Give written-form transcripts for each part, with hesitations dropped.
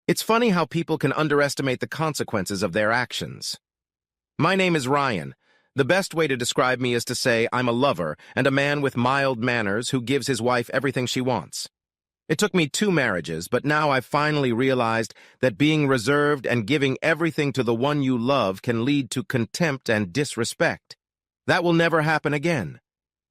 It's funny how people can underestimate the consequences of their actions. My name is Ryan. The best way to describe me is to say I'm a lover and a man with mild manners who gives his wife everything she wants. It took me 2 marriages, but now I've finally realized that being reserved and giving everything to the one you love can lead to contempt and disrespect. That will never happen again.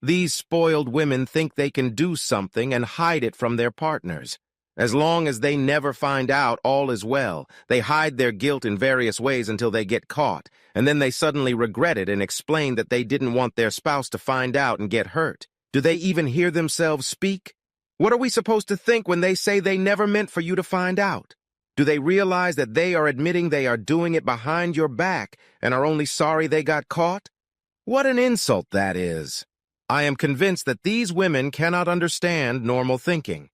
These spoiled women think they can do something and hide it from their partners. As long as they never find out, all is well. They hide their guilt in various ways until they get caught, and then they suddenly regret it and explain that they didn't want their spouse to find out and get hurt. Do they even hear themselves speak? What are we supposed to think when they say they never meant for you to find out? Do they realize that they are admitting they are doing it behind your back and are only sorry they got caught? What an insult that is. I am convinced that these women cannot understand normal thinking.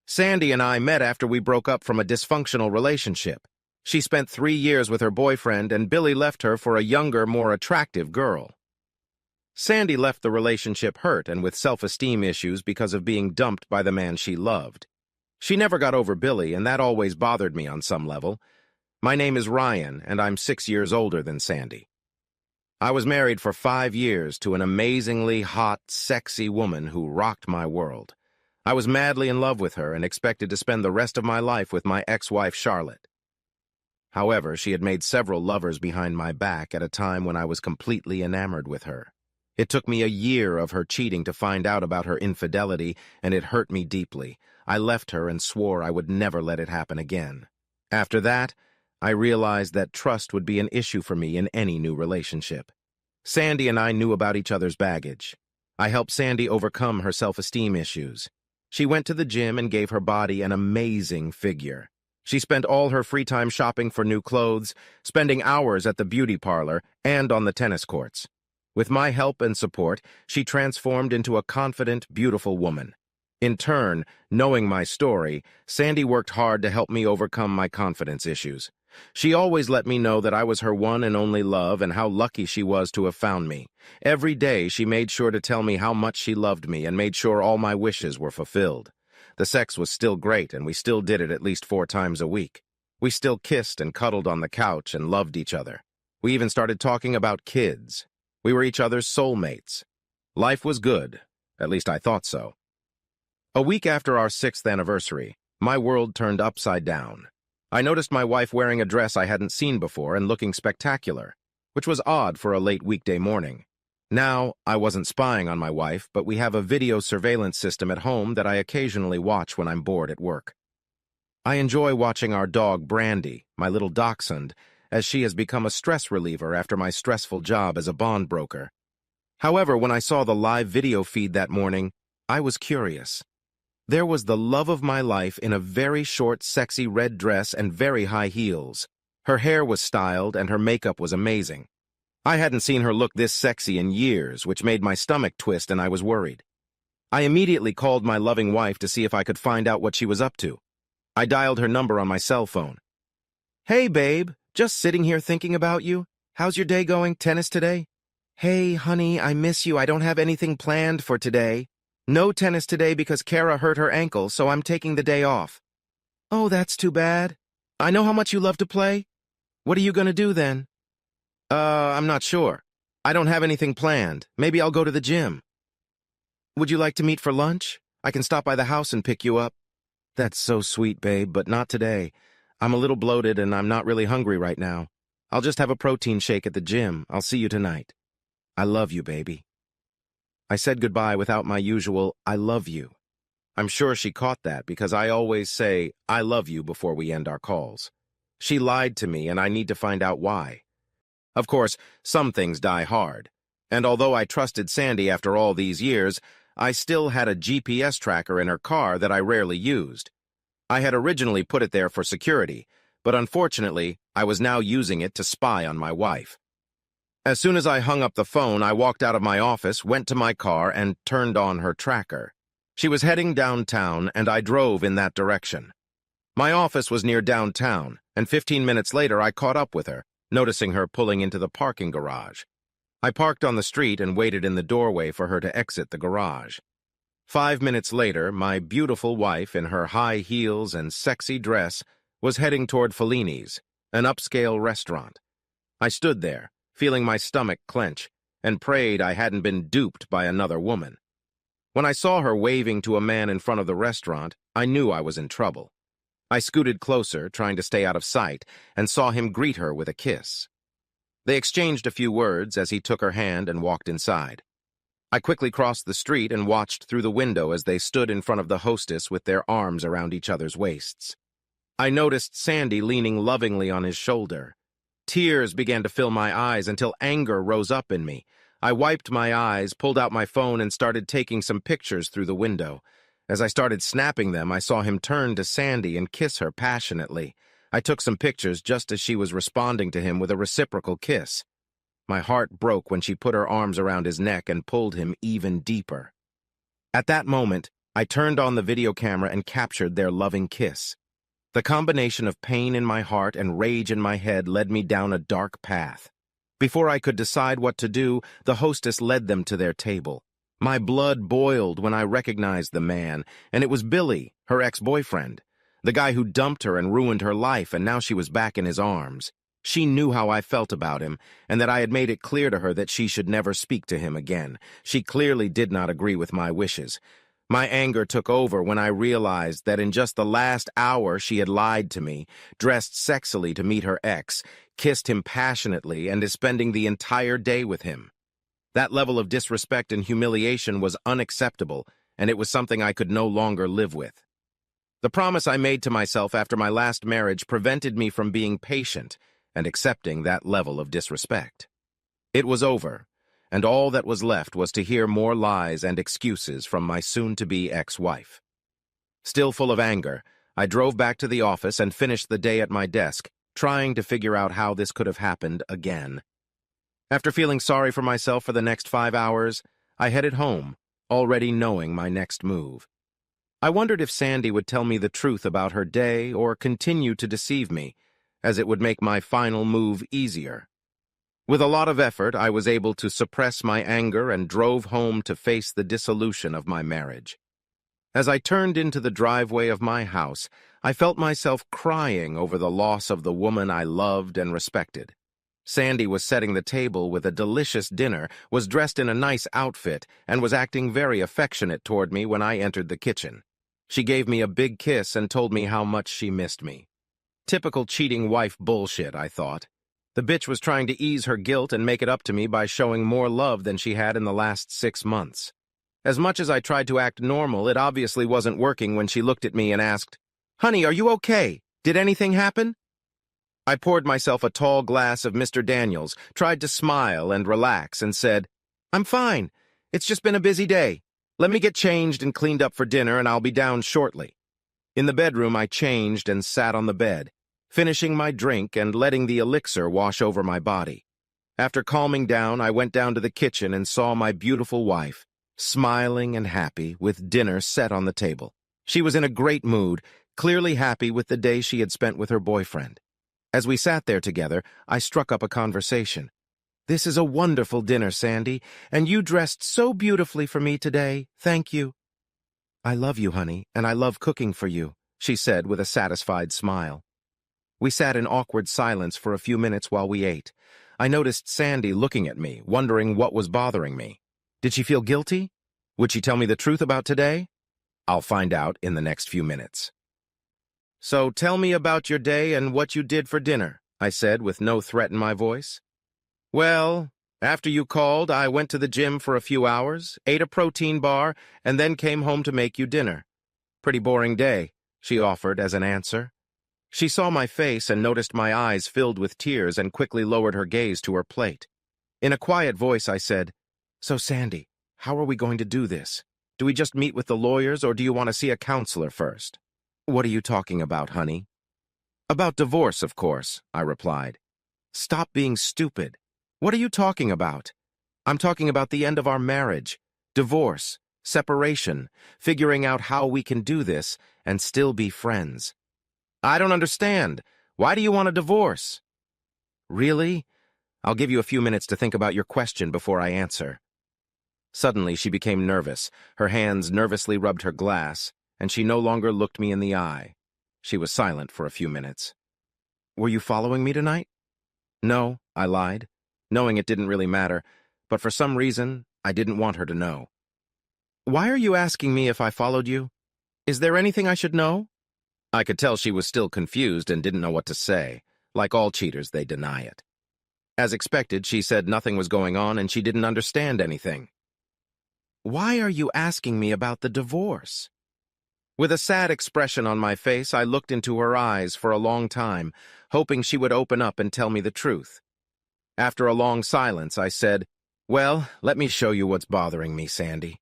Sandy and I met after we broke up from a dysfunctional relationship. She spent 3 years with her boyfriend, and Billy left her for a younger, more attractive girl. Sandy left the relationship hurt and with self-esteem issues because of being dumped by the man she loved. She never got over Billy, and that always bothered me on some level. My name is Ryan, and I'm 6 years older than Sandy. I was married for 5 years to an amazingly hot, sexy woman who rocked my world. I was madly in love with her and expected to spend the rest of my life with my ex-wife, Charlotte. However, she had made several lovers behind my back at a time when I was completely enamored with her. It took me a year of her cheating to find out about her infidelity, and it hurt me deeply. I left her and swore I would never let it happen again. After that, I realized that trust would be an issue for me in any new relationship. Sandy and I knew about each other's baggage. I helped Sandy overcome her self-esteem issues. She went to the gym and gave her body an amazing figure. She spent all her free time shopping for new clothes, spending hours at the beauty parlor and on the tennis courts. With my help and support, she transformed into a confident, beautiful woman. In turn, knowing my story, Sandy worked hard to help me overcome my confidence issues. She always let me know that I was her one and only love and how lucky she was to have found me. Every day, she made sure to tell me how much she loved me and made sure all my wishes were fulfilled. The sex was still great, and we still did it at least 4 times a week. We still kissed and cuddled on the couch and loved each other. We even started talking about kids. We were each other's soulmates. Life was good. At least I thought so. A week after our 6th anniversary, my world turned upside down. I noticed my wife wearing a dress I hadn't seen before and looking spectacular, which was odd for a late weekday morning. Now, I wasn't spying on my wife, but we have a video surveillance system at home that I occasionally watch when I'm bored at work. I enjoy watching our dog Brandy, my little dachshund, as she has become a stress reliever after my stressful job as a bond broker. However, when I saw the live video feed that morning, I was curious. There was the love of my life in a very short, sexy red dress and very high heels. Her hair was styled and her makeup was amazing. I hadn't seen her look this sexy in years, which made my stomach twist and I was worried. I immediately called my loving wife to see if I could find out what she was up to. I dialed her number on my cell phone. "Hey, babe, just sitting here thinking about you. How's your day going? Tennis today?" "Hey, honey, I miss you. I don't have anything planned for today. No tennis today because Kara hurt her ankle, so I'm taking the day off." "Oh, that's too bad. I know how much you love to play. What are you going to do then?" I'm not sure. I don't have anything planned. Maybe I'll go to the gym." "Would you like to meet for lunch? I can stop by the house and pick you up." "That's so sweet, babe, but not today. I'm a little bloated and I'm not really hungry right now. I'll just have a protein shake at the gym. I'll see you tonight. I love you, baby." I said goodbye without my usual, "I love you." I'm sure she caught that because I always say, "I love you" before we end our calls. She lied to me and I need to find out why. Of course, some things die hard. And although I trusted Sandy after all these years, I still had a GPS tracker in her car that I rarely used. I had originally put it there for security, but unfortunately, I was now using it to spy on my wife. As soon as I hung up the phone, I walked out of my office, went to my car, and turned on her tracker. She was heading downtown, and I drove in that direction. My office was near downtown, and 15 minutes later I caught up with her, noticing her pulling into the parking garage. I parked on the street and waited in the doorway for her to exit the garage. 5 minutes later, my beautiful wife, in her high heels and sexy dress, was heading toward Fellini's, an upscale restaurant. I stood there, feeling my stomach clench, and prayed I hadn't been duped by another woman. When I saw her waving to a man in front of the restaurant, I knew I was in trouble. I scooted closer, trying to stay out of sight, and saw him greet her with a kiss. They exchanged a few words as he took her hand and walked inside. I quickly crossed the street and watched through the window as they stood in front of the hostess with their arms around each other's waists. I noticed Sandy leaning lovingly on his shoulder. Tears began to fill my eyes until anger rose up in me. I wiped my eyes, pulled out my phone, and started taking some pictures through the window. As I started snapping them, I saw him turn to Sandy and kiss her passionately. I took some pictures just as she was responding to him with a reciprocal kiss. My heart broke when she put her arms around his neck and pulled him even deeper. At that moment, I turned on the video camera and captured their loving kiss. The combination of pain in my heart and rage in my head led me down a dark path. Before I could decide what to do, the hostess led them to their table. My blood boiled when I recognized the man, and it was Billy, her ex-boyfriend, the guy who dumped her and ruined her life, and now she was back in his arms. She knew how I felt about him, and that I had made it clear to her that she should never speak to him again. She clearly did not agree with my wishes. My anger took over when I realized that in just the last hour she had lied to me, dressed sexily to meet her ex, kissed him passionately, and is spending the entire day with him. That level of disrespect and humiliation was unacceptable, and it was something I could no longer live with. The promise I made to myself after my last marriage prevented me from being patient and accepting that level of disrespect. It was over, and all that was left was to hear more lies and excuses from my soon-to-be ex-wife. Still full of anger, I drove back to the office and finished the day at my desk, trying to figure out how this could have happened again. After feeling sorry for myself for the next 5 hours, I headed home, already knowing my next move. I wondered if Sandy would tell me the truth about her day or continue to deceive me, as it would make my final move easier. With a lot of effort, I was able to suppress my anger and drove home to face the dissolution of my marriage. As I turned into the driveway of my house, I felt myself crying over the loss of the woman I loved and respected. Sandy was setting the table with a delicious dinner, was dressed in a nice outfit, and was acting very affectionate toward me when I entered the kitchen. She gave me a big kiss and told me how much she missed me. Typical cheating wife bullshit, I thought. The bitch was trying to ease her guilt and make it up to me by showing more love than she had in the last 6 months. As much as I tried to act normal, it obviously wasn't working when she looked at me and asked, "Honey, are you okay? Did anything happen?" I poured myself a tall glass of Mr. Daniels, tried to smile and relax, and said, "I'm fine. It's just been a busy day. Let me get changed and cleaned up for dinner, and I'll be down shortly." In the bedroom, I changed and sat on the bed, finishing my drink and letting the elixir wash over my body. After calming down, I went down to the kitchen and saw my beautiful wife, smiling and happy, with dinner set on the table. She was in a great mood, clearly happy with the day she had spent with her boyfriend. As we sat there together, I struck up a conversation. "This is a wonderful dinner, Sandy, and you dressed so beautifully for me today. Thank you." "I love you, honey, and I love cooking for you," she said with a satisfied smile. We sat in awkward silence for a few minutes while we ate. I noticed Sandy looking at me, wondering what was bothering me. Did she feel guilty? Would she tell me the truth about today? I'll find out in the next few minutes. "So tell me about your day and what you did for dinner," I said with no threat in my voice. "Well, after you called, I went to the gym for a few hours, ate a protein bar, and then came home to make you dinner. Pretty boring day," she offered as an answer. She saw my face and noticed my eyes filled with tears and quickly lowered her gaze to her plate. In a quiet voice, I said, "So, Sandy, how are we going to do this? Do we just meet with the lawyers, or do you want to see a counselor first?" "What are you talking about, honey?" "About divorce, of course," I replied. "Stop being stupid. What are you talking about?" "I'm talking about the end of our marriage, divorce, separation, figuring out how we can do this and still be friends." "I don't understand. Why do you want a divorce?" "Really? I'll give you a few minutes to think about your question before I answer." Suddenly, she became nervous. Her hands nervously rubbed her glass, and she no longer looked me in the eye. She was silent for a few minutes. Were you following me tonight? No, I lied, knowing it didn't really matter, but for some reason, I didn't want her to know. Why are you asking me if I followed you? Is there anything I should know? I could tell she was still confused and didn't know what to say. Like all cheaters, they deny it. As expected, she said nothing was going on and she didn't understand anything. Why are you asking me about the divorce? With a sad expression on my face, I looked into her eyes for a long time, hoping she would open up and tell me the truth. After a long silence, I said, "Well, let me show you what's bothering me, Sandy."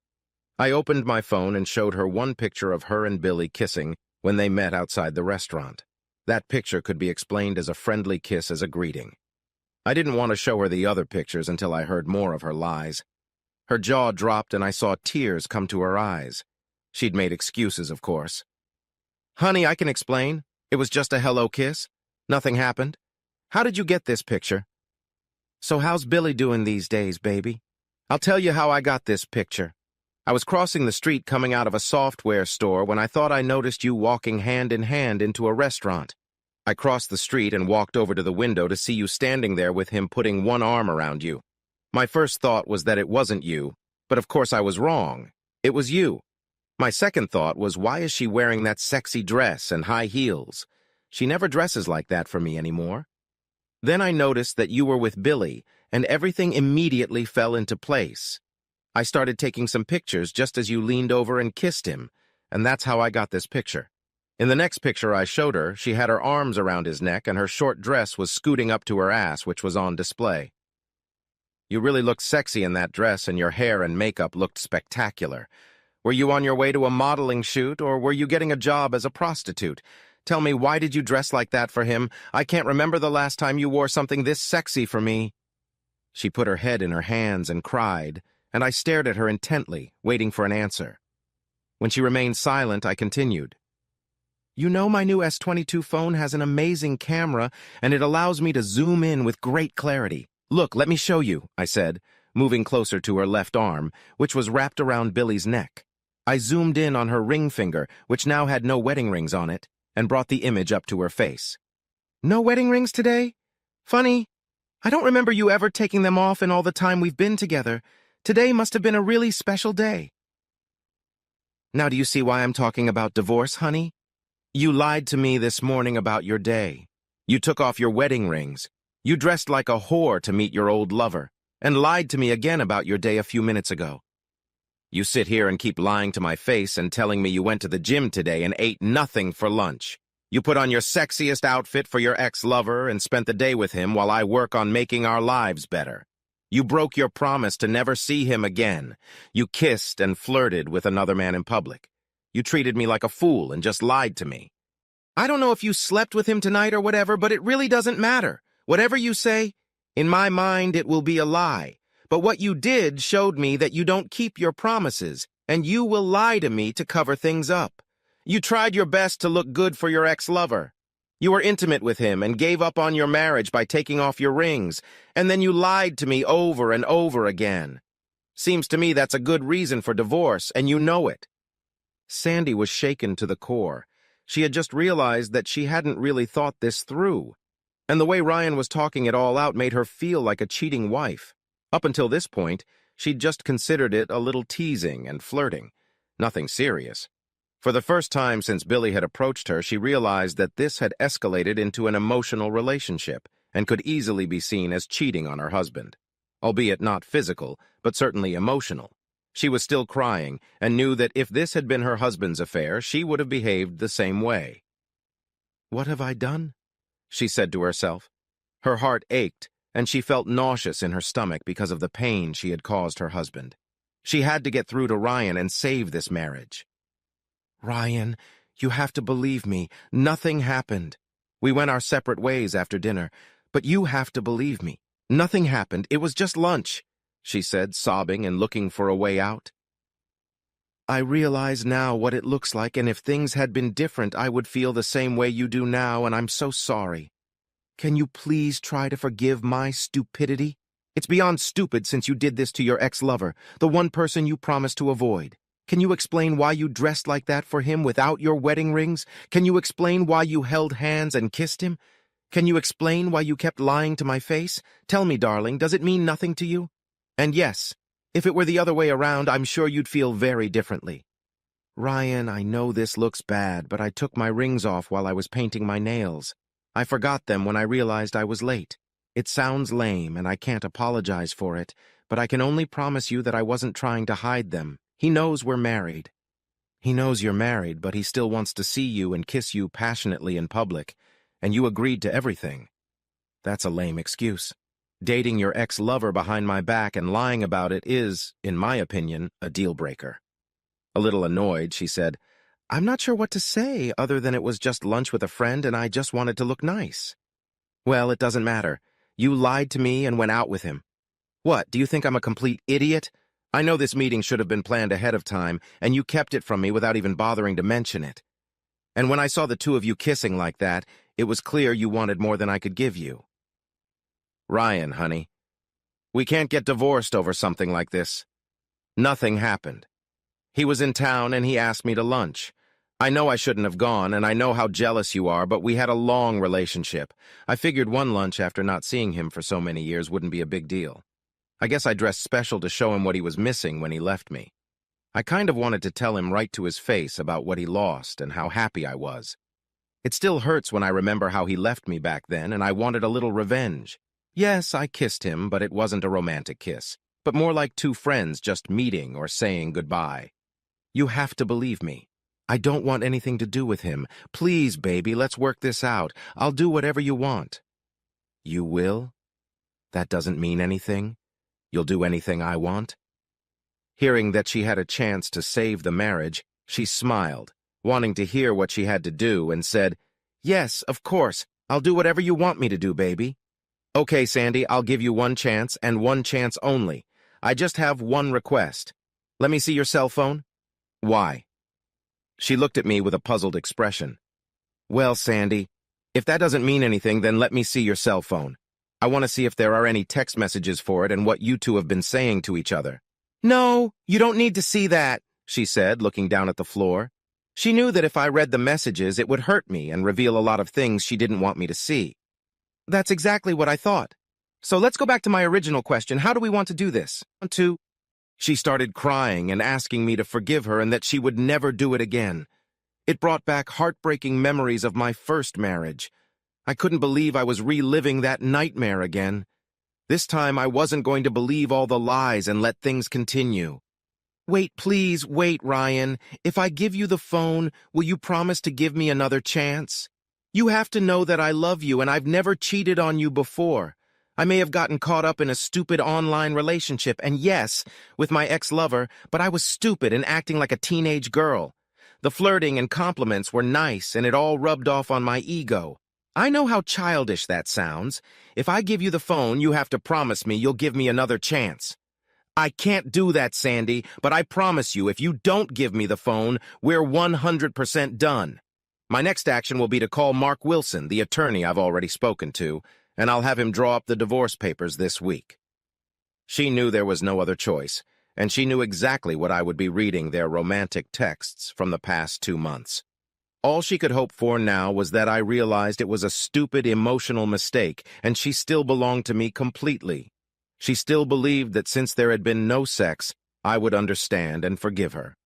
I opened my phone and showed her one picture of her and Billy kissing when they met outside the restaurant. That picture could be explained as a friendly kiss as a greeting. I didn't want to show her the other pictures until I heard more of her lies. Her jaw dropped and I saw tears come to her eyes. She'd made excuses, of course. Honey, I can explain. It was just a hello kiss. Nothing happened. How did you get this picture? So how's Billy doing these days, baby? I'll tell you how I got this picture. I was crossing the street coming out of a software store when I thought I noticed you walking hand in hand into a restaurant. I crossed the street and walked over to the window to see you standing there with him putting one arm around you. My first thought was that it wasn't you, but of course I was wrong. It was you. My second thought was, why is she wearing that sexy dress and high heels? She never dresses like that for me anymore. Then I noticed that you were with Billy, and everything immediately fell into place. I started taking some pictures just as you leaned over and kissed him, and that's how I got this picture. In the next picture I showed her, she had her arms around his neck and her short dress was scooting up to her ass, which was on display. You really looked sexy in that dress, and your hair and makeup looked spectacular. Were you on your way to a modeling shoot, or were you getting a job as a prostitute? Tell me, why did you dress like that for him? I can't remember the last time you wore something this sexy for me. She put her head in her hands and cried, and I stared at her intently, waiting for an answer. When she remained silent, I continued. You know my new S22 phone has an amazing camera, and it allows me to zoom in with great clarity. Look, let me show you, I said, moving closer to her left arm, which was wrapped around Billy's neck. I zoomed in on her ring finger, which now had no wedding rings on it, and brought the image up to her face. No wedding rings today? Funny. I don't remember you ever taking them off in all the time we've been together. Today must have been a really special day. Now do you see why I'm talking about divorce, honey? You lied to me this morning about your day. You took off your wedding rings. You dressed like a whore to meet your old lover, and lied to me again about your day a few minutes ago. You sit here and keep lying to my face and telling me you went to the gym today and ate nothing for lunch. You put on your sexiest outfit for your ex-lover and spent the day with him while I work on making our lives better. You broke your promise to never see him again. You kissed and flirted with another man in public. You treated me like a fool and just lied to me. I don't know if you slept with him tonight or whatever, but it really doesn't matter. Whatever you say, in my mind it will be a lie. But what you did showed me that you don't keep your promises, and you will lie to me to cover things up. You tried your best to look good for your ex-lover. You were intimate with him and gave up on your marriage by taking off your rings, and then you lied to me over and over again. Seems to me that's a good reason for divorce, and you know it. Sandy was shaken to the core. She had just realized that she hadn't really thought this through, and the way Ryan was talking it all out made her feel like a cheating wife. Up until this point, she'd just considered it a little teasing and flirting, nothing serious. For the first time since Billy had approached her, she realized that this had escalated into an emotional relationship and could easily be seen as cheating on her husband, albeit not physical, but certainly emotional. She was still crying and knew that if this had been her husband's affair, she would have behaved the same way. What have I done? She said to herself. Her heart ached, and she felt nauseous in her stomach because of the pain she had caused her husband. She had to get through to Ryan and save this marriage. Ryan, you have to believe me. Nothing happened. We went our separate ways after dinner, but you have to believe me. Nothing happened. It was just lunch, she said, sobbing and looking for a way out. I realize now what it looks like, and if things had been different, I would feel the same way you do now, and I'm so sorry. Can you please try to forgive my stupidity? It's beyond stupid since you did this to your ex-lover, the one person you promised to avoid. Can you explain why you dressed like that for him without your wedding rings? Can you explain why you held hands and kissed him? Can you explain why you kept lying to my face? Tell me, darling, does it mean nothing to you? And yes, if it were the other way around, I'm sure you'd feel very differently. Ryan, I know this looks bad, but I took my rings off while I was painting my nails. I forgot them when I realized I was late. It sounds lame, and I can't apologize for it, but I can only promise you that I wasn't trying to hide them. He knows we're married. He knows you're married, but he still wants to see you and kiss you passionately in public, and you agreed to everything. That's a lame excuse. Dating your ex-lover behind my back and lying about it is, in my opinion, a deal-breaker. A little annoyed, she said, I'm not sure what to say other than it was just lunch with a friend and I just wanted to look nice. Well, it doesn't matter. You lied to me and went out with him. What, do you think I'm a complete idiot? I know this meeting should have been planned ahead of time, and you kept it from me without even bothering to mention it. And when I saw the two of you kissing like that, it was clear you wanted more than I could give you. Ryan, honey, we can't get divorced over something like this. Nothing happened. He was in town and he asked me to lunch. I know I shouldn't have gone, and I know how jealous you are, but we had a long relationship. I figured one lunch after not seeing him for so many years wouldn't be a big deal. I guess I dressed special to show him what he was missing when he left me. I kind of wanted to tell him right to his face about what he lost and how happy I was. It still hurts when I remember how he left me back then, and I wanted a little revenge. Yes, I kissed him, but it wasn't a romantic kiss, but more like two friends just meeting or saying goodbye. You have to believe me. I don't want anything to do with him. Please, baby, let's work this out. I'll do whatever you want. You will? That doesn't mean anything? You'll do anything I want? Hearing that she had a chance to save the marriage, she smiled, wanting to hear what she had to do, and said, Yes, of course. I'll do whatever you want me to do, baby. Okay, Sandy, I'll give you one chance, and one chance only. I just have one request. Let me see your cell phone. Why? She looked at me with a puzzled expression. Well, Sandy, if that doesn't mean anything, then let me see your cell phone. I want to see if there are any text messages for it and what you two have been saying to each other. No, you don't need to see that, she said, looking down at the floor. She knew that if I read the messages, it would hurt me and reveal a lot of things she didn't want me to see. That's exactly what I thought. So let's go back to my original question. How do we want to do this? She started crying and asking me to forgive her and that she would never do it again. It brought back heartbreaking memories of my first marriage. I couldn't believe I was reliving that nightmare again. This time I wasn't going to believe all the lies and let things continue. Wait, please, wait, Ryan. If I give you the phone, will you promise to give me another chance? You have to know that I love you and I've never cheated on you before. I may have gotten caught up in a stupid online relationship, and yes, with my ex-lover, but I was stupid and acting like a teenage girl. The flirting and compliments were nice, and it all rubbed off on my ego. I know how childish that sounds. If I give you the phone, you have to promise me you'll give me another chance. I can't do that, Sandy, but I promise you if you don't give me the phone, we're 100% done. My next action will be to call Mark Wilson, the attorney I've already spoken to, and I'll have him draw up the divorce papers this week. She knew there was no other choice, and she knew exactly what I would be reading their romantic texts from the past 2 months. All she could hope for now was that I realized it was a stupid emotional mistake, and she still belonged to me completely. She still believed that since there had been no sex, I would understand and forgive her.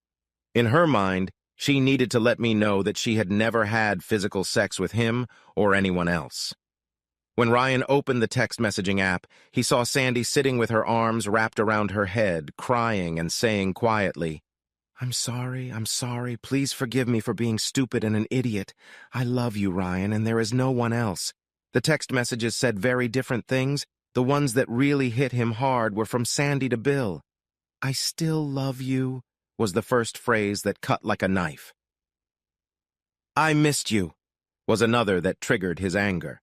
In her mind, she needed to let me know that she had never had physical sex with him or anyone else. When Ryan opened the text messaging app, he saw Sandy sitting with her arms wrapped around her head, crying and saying quietly, I'm sorry, please forgive me for being stupid and an idiot. I love you, Ryan, and there is no one else. The text messages said very different things. The ones that really hit him hard were from Sandy to Bill. I still love you, was the first phrase that cut like a knife. I missed you, was another that triggered his anger.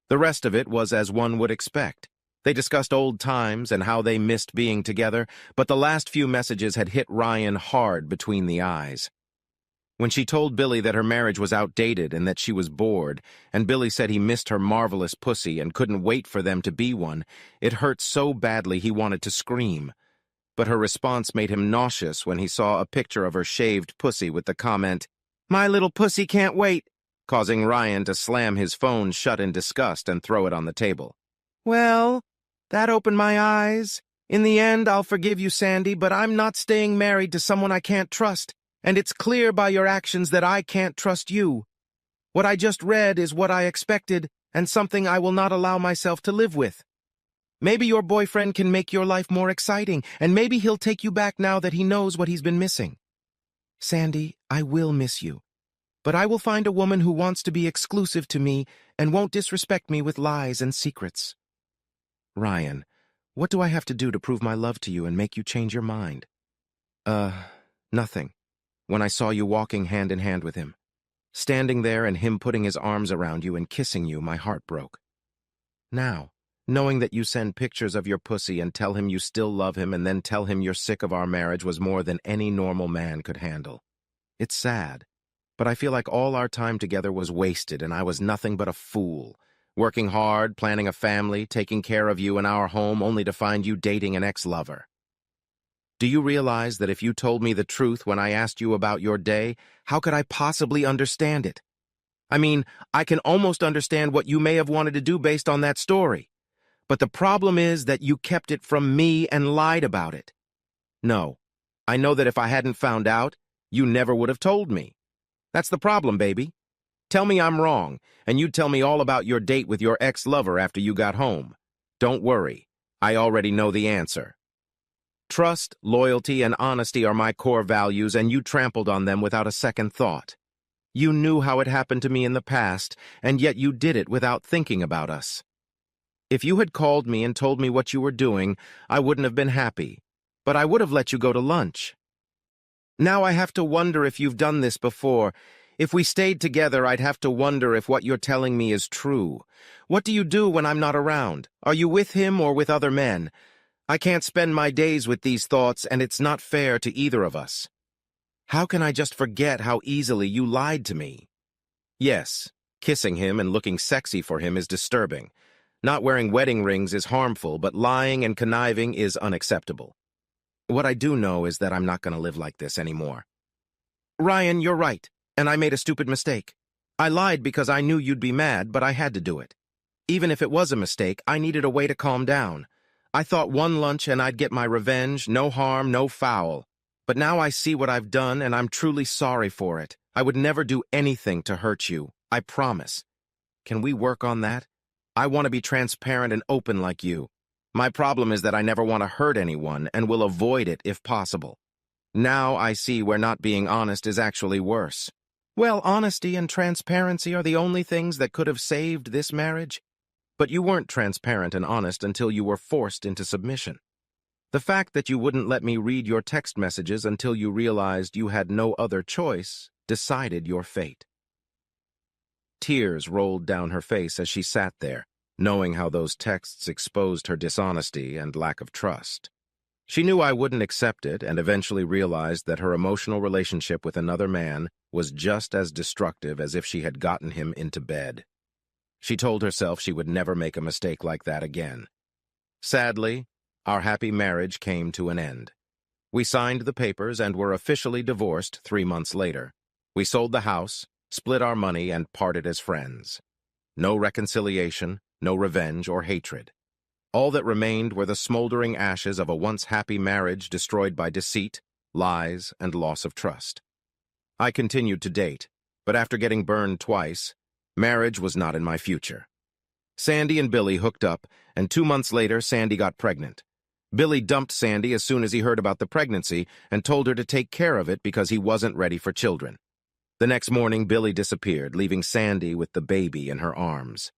The rest of it was as one would expect. They discussed old times and how they missed being together, but the last few messages had hit Ryan hard between the eyes. When she told Billy that her marriage was outdated and that she was bored, and Billy said he missed her marvelous pussy and couldn't wait for them to be one, it hurt so badly he wanted to scream. but her response made him nauseous when he saw a picture of her shaved pussy with the comment, "My little pussy can't wait," causing Ryan to slam his phone shut in disgust and throw it on the table. "Well, that opened my eyes. In the end, I'll forgive you, Sandy, but I'm not staying married to someone I can't trust, and it's clear by your actions that I can't trust you. What I just read is what I expected, and something I will not allow myself to live with. Maybe your boyfriend can make your life more exciting, and maybe he'll take you back now that he knows what he's been missing. Sandy, I will miss you, but I will find a woman who wants to be exclusive to me and won't disrespect me with lies and secrets." Ryan, what do I have to do to prove my love to you and make you change your mind? Nothing. When I saw you walking hand in hand with him, standing there and him putting his arms around you and kissing you, my heart broke. Now, knowing that you send pictures of your pussy and tell him you still love him and then tell him you're sick of our marriage was more than any normal man could handle. It's sad, but I feel like all our time together was wasted and I was nothing but a fool, working hard, planning a family, taking care of you in our home only to find you dating an ex-lover. Do you realize that if you told me the truth when I asked you about your day, how could I possibly understand it? I mean, I can almost understand what you may have wanted to do based on that story. But the problem is that you kept it from me and lied about it. No, I know that if I hadn't found out, you never would have told me. That's the problem, baby. Tell me I'm wrong, and you'd tell me all about your date with your ex-lover after you got home. Don't worry, I already know the answer. Trust, loyalty, and honesty are my core values, and you trampled on them without a second thought. You knew how it happened to me in the past, and yet you did it without thinking about us. If you had called me and told me what you were doing, I wouldn't have been happy, but I would have let you go to lunch. Now I have to wonder if you've done this before. If we stayed together, I'd have to wonder if what you're telling me is true. What do you do when I'm not around? Are you with him or with other men? I can't spend my days with these thoughts, and it's not fair to either of us. How can I just forget how easily you lied to me? Yes, kissing him and looking sexy for him is disturbing. Not wearing wedding rings is harmful, but lying and conniving is unacceptable. What I do know is that I'm not going to live like this anymore. Ryan, you're right, and I made a stupid mistake. I lied because I knew you'd be mad, but I had to do it. Even if it was a mistake, I needed a way to calm down. I thought one lunch and I'd get my revenge, no harm, no foul. But now I see what I've done, and I'm truly sorry for it. I would never do anything to hurt you, I promise. Can we work on that? I want to be transparent and open like you. My problem is that I never want to hurt anyone and will avoid it if possible. Now I see where not being honest is actually worse. Well, honesty and transparency are the only things that could have saved this marriage. But you weren't transparent and honest until you were forced into submission. The fact that you wouldn't let me read your text messages until you realized you had no other choice decided your fate. Tears rolled down her face as she sat there, knowing how those texts exposed her dishonesty and lack of trust. She knew I wouldn't accept it and eventually realized that her emotional relationship with another man was just as destructive as if she had gotten him into bed. She told herself she would never make a mistake like that again. Sadly, our happy marriage came to an end. We signed the papers and were officially divorced 3 months later. We sold the house, split our money, and parted as friends. No reconciliation, no revenge or hatred. All that remained were the smoldering ashes of a once happy marriage destroyed by deceit, lies, and loss of trust. I continued to date, but after getting burned twice, marriage was not in my future. Sandy and Billy hooked up, and 2 months later, Sandy got pregnant. Billy dumped Sandy as soon as he heard about the pregnancy and told her to take care of it because he wasn't ready for children. The next morning, Billy disappeared, leaving Sandy with the baby in her arms.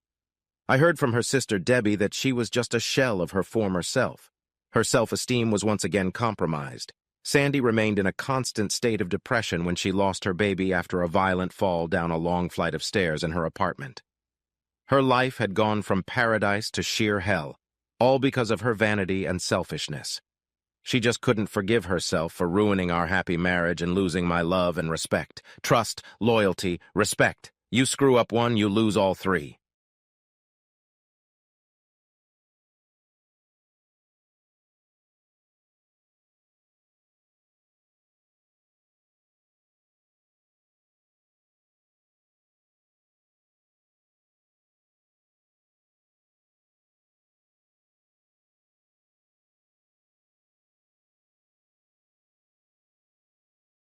I heard from her sister Debbie that she was just a shell of her former self. Her self-esteem was once again compromised. Sandy remained in a constant state of depression when she lost her baby after a violent fall down a long flight of stairs in her apartment. Her life had gone from paradise to sheer hell, all because of her vanity and selfishness. She just couldn't forgive herself for ruining our happy marriage and losing my love and respect. Trust, loyalty, respect. You screw up one, you lose all three.